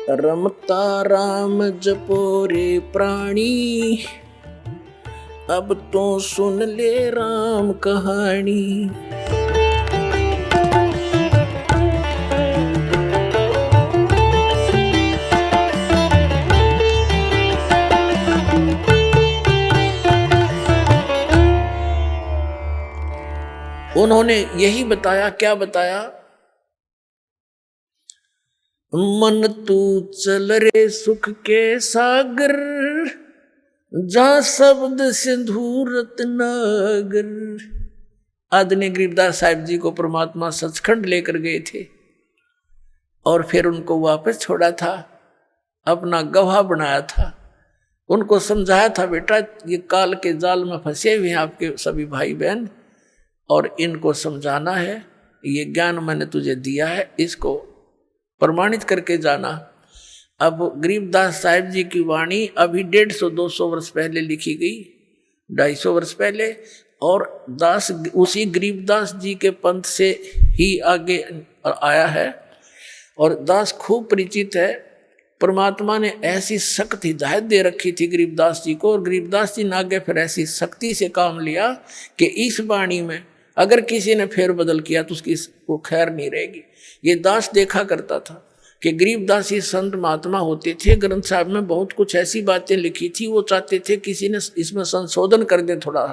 रमता राम जपो रे प्राणी, अब तो सुन ले राम कहानी। उन्होंने यही बताया, क्या बताया? मन तू चल रे सुख के सागर, जा शब्द सिंधु रत्नागर। आदरणीय गरीबदास साहिब जी को परमात्मा सचखंड लेकर गए थे और फिर उनको वापस छोड़ा था, अपना गवाह बनाया था, उनको समझाया था, बेटा ये काल के जाल में फंसे हुए हैं आपके सभी भाई बहन, और इनको समझाना है, ये ज्ञान मैंने तुझे दिया है, इसको प्रमाणित करके जाना। अब गरीबदास साहिब जी की वाणी अभी 150-200 वर्ष पहले लिखी गई, 250 वर्ष पहले, और दास उसी गरीबदास जी के पंथ से ही आगे आया है, और दास खूब परिचित है। परमात्मा ने ऐसी सख्त हिदायत दे रखी थी गरीबदास जी को, और गरीबदास जी ने आगे फिर ऐसी सख्ती से काम लिया कि इस वाणी में अगर किसी ने फेर बदल किया तो उसकी वो खैर नहीं रहेगी। ये दास देखा करता था कि गरीबदास ही संत महात्मा होते थे, ग्रंथ साहब में बहुत कुछ ऐसी बातें लिखी थी, वो चाहते थे किसी ने इसमें संशोधन कर दे थोड़ा।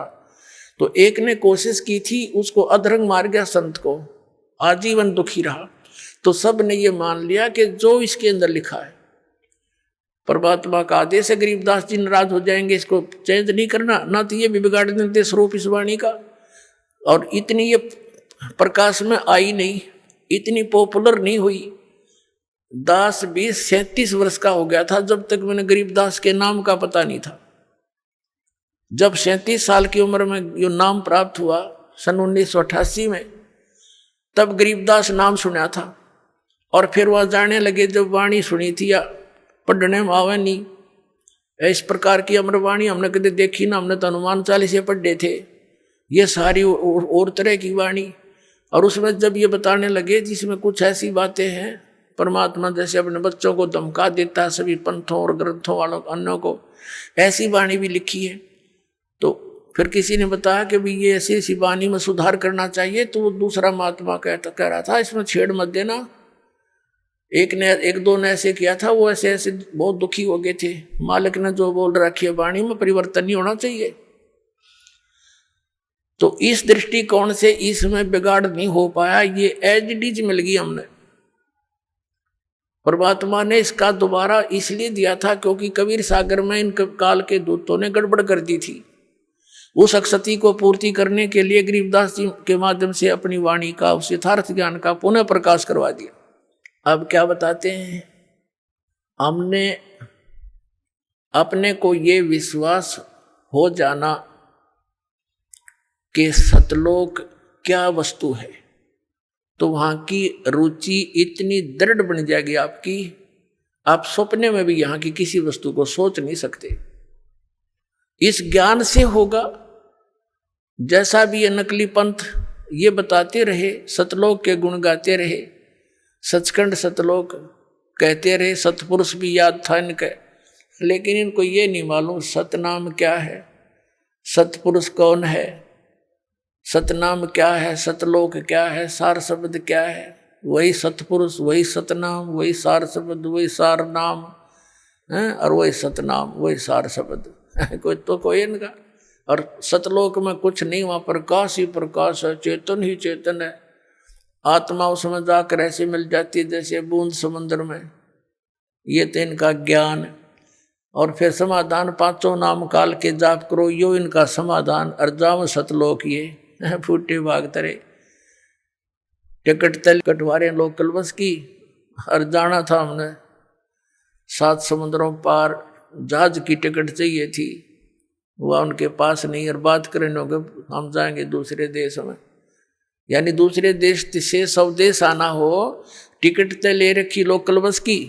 तो एक ने कोशिश की थी, उसको अधरंग मार गया संत को, आजीवन दुखी रहा। तो सब ने ये मान लिया कि जो इसके अंदर लिखा है परमात्मा का आदेश है, गरीबदास जी नाराज हो जाएंगे, इसको चेंज नहीं करना, ना तो ये भी बिगाड़ देते स्वरूप इस वाणी का। और इतनी ये प्रकाश में आई नहीं, इतनी पॉपुलर नहीं हुई। दास 37 वर्ष का हो गया था जब तक मैंने गरीबदास के नाम का पता नहीं था। जब 37 साल की उम्र में ये नाम प्राप्त हुआ सन 1988 में, तब गरीबदास नाम सुना था, और फिर वह जाने लगे जब वाणी सुनी थी या पढ़ने में आवे नहीं। इस प्रकार की अमरवाणी हमने कभी देखी ना, हमने तो हनुमान चालीसे पढ़े थे, ये सारी और तरह की वाणी। और उसमें जब ये बताने लगे जिसमें कुछ ऐसी बातें हैं, परमात्मा जैसे अपने बच्चों को धमका देता है सभी पंथों और ग्रंथों वालों अन्यों को, ऐसी वाणी भी लिखी है। तो फिर किसी ने बताया कि भाई ये ऐसी ऐसी वाणी में सुधार करना चाहिए, तो वो दूसरा महात्मा कह रहा था इसमें छेड़ मत देना। एक दो ने ऐसे किया था, वो ऐसे ऐसे बहुत दुखी हो गए थे, मालिक ने जो बोल रखी है वाणी में परिवर्तन नहीं होना चाहिए। तो इस दृष्टिकोण से इसमें बिगाड़ नहीं हो पाया, ये एज इट इज मिल गई हमने। परमात्मा ने इसका दोबारा इसलिए दिया था क्योंकि कबीर सागर में इन काल के दूतों ने गड़बड़ कर दी थी। उस अक्षति को पूर्ति करने के लिए गरीबदास जी के माध्यम से अपनी वाणी का, उस यथार्थ ज्ञान का पुनः प्रकाश करवा दिया। अब क्या बताते हैं, हमने अपने को ये विश्वास हो जाना कि सतलोक क्या वस्तु है, तो वहां की रुचि इतनी दृढ़ बन जाएगी आपकी, आप सपने में भी यहां की किसी वस्तु को सोच नहीं सकते। इस ज्ञान से होगा। जैसा भी ये नकली पंथ ये बताते रहे, सतलोक के गुण गाते रहे, सचखंड सतलोक कहते रहे, सतपुरुष भी याद था इनके, लेकिन इनको ये नहीं मालूम सतनाम क्या है, सतपुरुष कौन है, सतनाम क्या है, सतलोक क्या है, सार शब्द क्या है। वही सतपुरुष, वही सतनाम, वही सार शब्द, वही सार नाम है, और वही सतनाम, वही सार शब्द कोई तो कोई इनका। और सतलोक में कुछ नहीं, वहाँ प्रकाश ही प्रकाश है, चेतन ही चेतन है। आत्मा उसमें जाकर ऐसे मिल जाती है जैसे बूंद समुद्र में। ये तो इनका ज्ञान। और फिर समाधान, पांचों नाम काल के जाप करो, यो इनका समाधान। और जाओ सतलोक ये फूटे भाग तरे, टिकट तल कटवारे लोग कलबस की। और जाना था हमने 7 समुद्रों पार, जहाज की टिकट चाहिए थी, वह उनके पास नहीं। और बात करें हम जाएंगे दूसरे देश में, यानी दूसरे देश से स्वदेश आना हो, टिकट तो ले रखी लोकल बस की,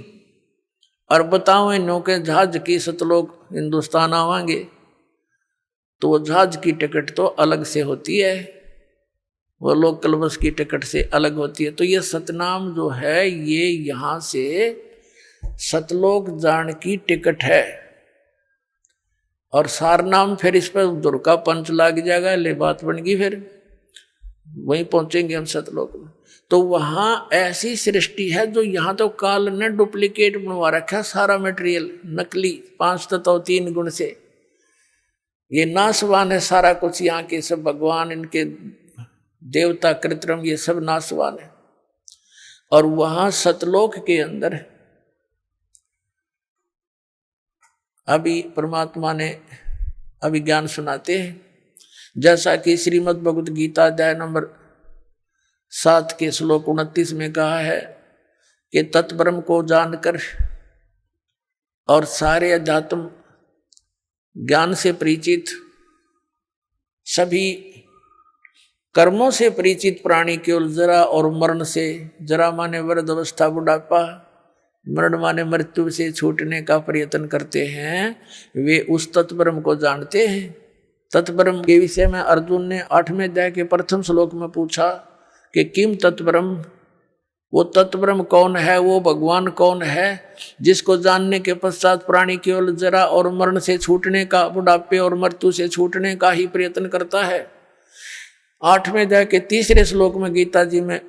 और बताओ इन नौके जहाज की सतलोक हिंदुस्तान आवांगे, तो वो जहाज की टिकट तो अलग से होती है, वो लोकल बस की टिकट से अलग होती है। तो ये सतनाम जो है ये यहाँ से सतलोक जान की टिकट है। और सार नाम फिर इस पर दुर का पंच लग जाएगा, ले बात बन गई, फिर वहीं पहुंचेंगे हम सतलोक में। तो वहां ऐसी सृष्टि है जो यहाँ तो काल ने डुप्लीकेट बनवा रखा, सारा मटेरियल नकली, 5 तत्व 3 गुण से। ये नासवान है सारा कुछ, यहाँ के सब भगवान, इनके देवता कृत्रिम, ये सब नासवान है। और वहां सतलोक के अंदर अभी परमात्मा ने अभिज्ञान सुनाते हैं, जैसा कि श्रीमद् भगवत गीता अध्याय नंबर 7 के श्लोक 29 में कहा है कि तत्ब्रह्म को जानकर और सारे अध्यात्म ज्ञान से परिचित, सभी कर्मों से परिचित प्राणी केवल जरा और मरण से, जरा माने वृद्ध अवस्था बुढ़ापा, मरण माने मृत्यु से छूटने का प्रयत्न करते हैं, वे उस तत्ब्रह्म को जानते हैं। तत्ब्रह्म के विषय में अर्जुन ने 8वें अध्याय के प्रथम श्लोक में पूछा कि किम तत्ब्रह्म, वो तत्ब्रह्म कौन है, वो भगवान कौन है जिसको जानने के पश्चात प्राणी केवल जरा और मरण से छूटने का, बुढ़ापे और मृत्यु से छूटने का ही प्रयत्न करता है। 8वें अध्याय के 3रे श्लोक में गीता जी में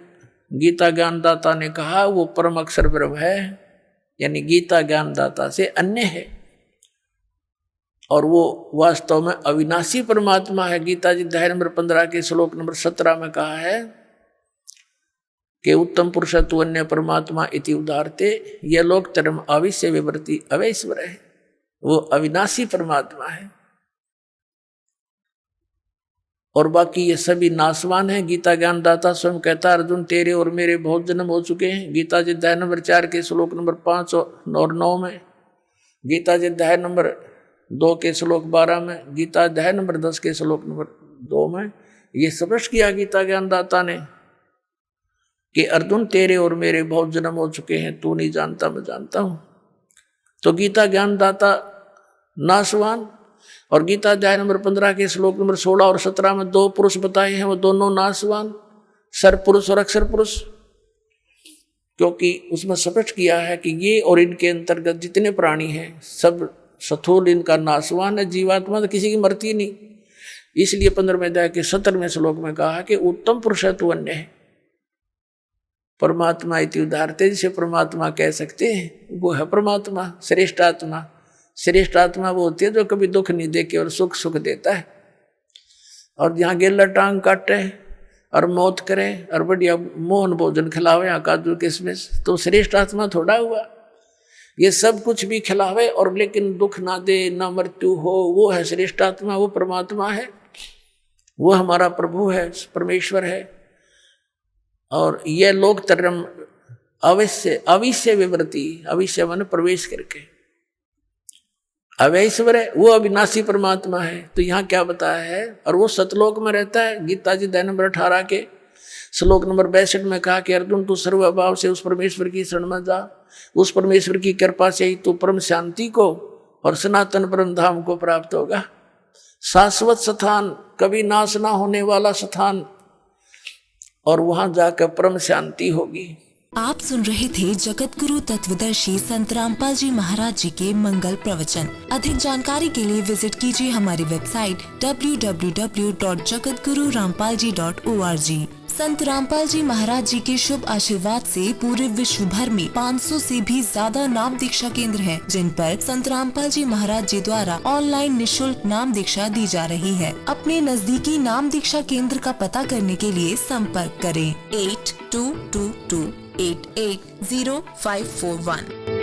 गीता ज्ञानदाता ने कहा वो परम अक्षर ब्रह्म है, यानी गीता ज्ञानदाता से अन्य है और वो वास्तव में अविनाशी परमात्मा है। गीता जी अध्याय नंबर 15 के श्लोक नंबर 17 में कहा है कि उत्तम पुरुषत्व अन्य परमात्मा इति उदाहरते, यह लोक तरम अविश्य विवृति अवैश्वर है, वो अविनाशी परमात्मा है। और बाकी ये सभी नासवान हैं। गीता ज्ञानदाता स्वयं कहता है अर्जुन तेरे और मेरे बहुत जन्म हो चुके हैं। गीता जी अध्याय नंबर 4 के श्लोक नंबर 5 और 9 में, गीता जी अध्याय नंबर 2 के श्लोक 12 में, गीता अध्याय नंबर 10 के श्लोक नंबर 2 में ये स्पष्ट किया गीता ज्ञानदाता ने कि अर्जुन तेरे और मेरे बहुत जन्म हो चुके हैं, तू नहीं जानता मैं जानता हूं। तो गीता ज्ञानदाता नासवान, और गीता अध्याय नंबर 15 के श्लोक नंबर 16 और 17 में 2 पुरुष बताए हैं, वो दोनों नासवान, सर पुरुष और अक्षर पुरुष, क्योंकि उसमें स्पष्ट किया है कि ये और इनके अंतर्गत जितने प्राणी हैं सब स्थूल इनका नासवान है, जीवात्मा तो किसी की मरती नहीं। इसलिए 15वें अध्याय के 17वें श्लोक में कहा कि उत्तम पुरुषत्व अन्य है परमात्मा इति उदाहरते, जिसे परमात्मा कह सकते हैं वो है परमात्मा, श्रेष्ठ आत्मा। श्रेष्ठ आत्मा वो होती है जो कभी दुख नहीं दे के और सुख सुख देता है। और जहाँ गेला टांग काटे और मौत करे और बढ़िया मोहन भोजन खिलावे, काजू किशमिश, तो श्रेष्ठ आत्मा थोड़ा हुआ। ये सब कुछ भी खिलावे और लेकिन दुख ना दे, ना मृत्यु हो, वो है श्रेष्ठ आत्मा, वो परमात्मा है, वो हमारा प्रभु है, परमेश्वर है। और यह लोक तरम अविश्य विवृति, अविश्य मन प्रवेश करके, अवैश्वर है, वो अविनाशी परमात्मा है। तो यहाँ क्या बताया है, और वो सतलोक में रहता है। गीता जी अध्याय नंबर 18 के श्लोक नंबर 62 में कहा कि अर्जुन तू सर्वभाव से उस परमेश्वर की शरण में जा, उस परमेश्वर की कृपा से ही तू परम शांति को और सनातन परम धाम को प्राप्त होगा। शाश्वत स्थान, कभी नाश ना होने वाला स्थान, और वहां जाकर परम शांति होगी। आप सुन रहे थे जगत गुरु तत्वदर्शी संत रामपाल जी महाराज जी के मंगल प्रवचन। अधिक जानकारी के लिए विजिट कीजिए हमारी वेबसाइट www.jagatgururampalji.org। संत रामपाल जी महाराज जी के शुभ आशीर्वाद से पूरे विश्व भर में 500 से भी ज्यादा नाम दीक्षा केंद्र हैं, जिन पर संत रामपाल जी महाराज जी द्वारा ऑनलाइन निशुल्क नाम दीक्षा दी जा रही है। अपने नजदीकी नाम दीक्षा केंद्र का पता करने के लिए संपर्क करें 8222880541।